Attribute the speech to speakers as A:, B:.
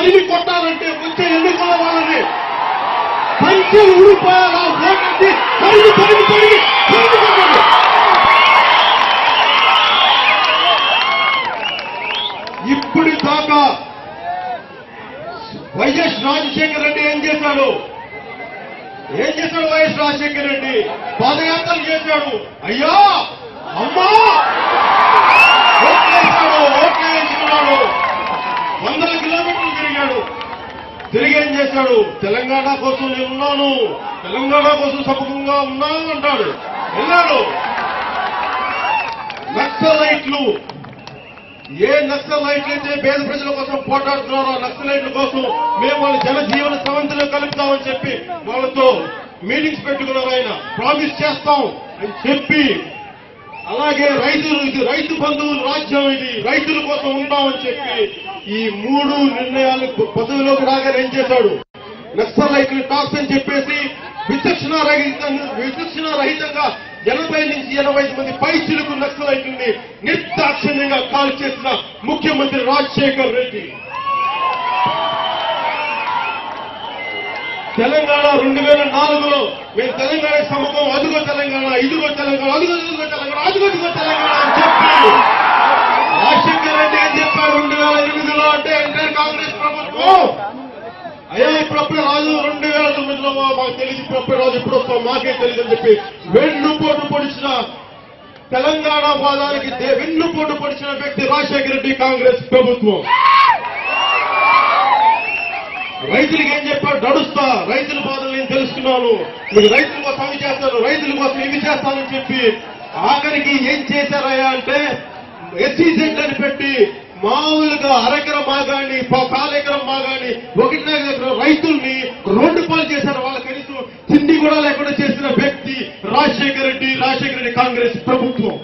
A: తరిమి కొట్టాలంటే వచ్చే ఎన్నికల వాళ్ళని పంచెలు ఊడిపోయాలా ఓటేసి తరిమి తరిమి తరిమి తరిమి కొట్టాలి. ఇప్పుడు దాకా వైఎస్ రాజశేఖర రెడ్డి ఏం చేశాడు? వైఎస్ రాజశేఖర రెడ్డి పాదయాత్రలు చేశాడు. అయ్యా అమ్మా ఓట్లేసుకున్నాడు. 100 కిలోమీటర్లు తిరిగాడు. తిరిగి ఏం చేశాడు? తెలంగాణ కోసం నేనున్నాను, తెలంగాణ కోసం సముఖంగా ఉన్నాను అంటాడు. వెళ్ళాడు. నక్సలైట్లు ఏ నక్సలైట్లు అయితే పేద ప్రజల కోసం పోరాడుతున్నారో ఆ నక్సలైట్ల కోసం మేము వాళ్ళ జనజీవన సమంతిలో కలుపుతామని చెప్పి వాళ్ళతో మీటింగ్స్ పెట్టుకున్నారు. ఆయన ప్రామిస్ చేస్తాం అని చెప్పి, అలాగే రైతులు, ఇది రైతు బంధువుల రాజ్యం, ఇది రైతుల కోసం ఉంటామని చెప్పి ఈ 3 నిర్ణయాలు పదవిలోకి రాగానే ఏం చేశాడు? నక్సలైట్లు టాక్స్ అని చెప్పేసి విచక్షణ రహితంగా 80 నుంచి 85 మంది పైచిలకు నక్సలైట్లని నిర్దాక్షిణ్యంగా కాల్ చేసిన ముఖ్యమంత్రి రాజశేఖర్ రెడ్డి. తెలంగాణ 2004లో మేము తెలంగాణ సముఖం, అదుగో తెలంగాణ, ఇదిగో తెలంగాణ, అదుగో తెలంగాణ, అదుగో తెలంగాణ అని చెప్పి రాజశేఖర్ రెడ్డి ఏం చెప్పాడు 2008లో? అంటే ఎంటైర్ కాంగ్రెస్ ప్రభుత్వం అయ్యా ఇప్పుడప్పుడే రాజు 2009లో మాకు తెలియదు, ఇప్పుడప్పుడే రాజు ఇప్పుడు వస్తాం మాకే తెలియదు అని చెప్పి వెన్నుపోటు పొడిచిన తెలంగాణ వాదానికి వెన్నుపోటు పొడిచిన వ్యక్తి రాజశేఖర రెడ్డి కాంగ్రెస్ ప్రభుత్వం. రైతులకి ఏం చెప్పాడు? నడుస్తా, రైతుల బాధలు నేను తెలుసుకున్నాను, మీకు రైతుల కోసం అవి చేస్తాను, రైతుల కోసం ఇవి చేస్తానని చెప్పి ఆఖరికి ఏం చేశారయ్యా అంటే SEZ అని పెట్టి మామూలుగా అరెకరం మాగాని, 1/4 ఎకరం మాగాని, 1.5 ఎకరం రైతుల్ని రోడ్డు పాలు చేశారు. వాళ్ళ కనీసం తిండి కూడా లేకుండా చేసిన వ్యక్తి రాజశేఖర రెడ్డి కాంగ్రెస్ ప్రభుత్వం.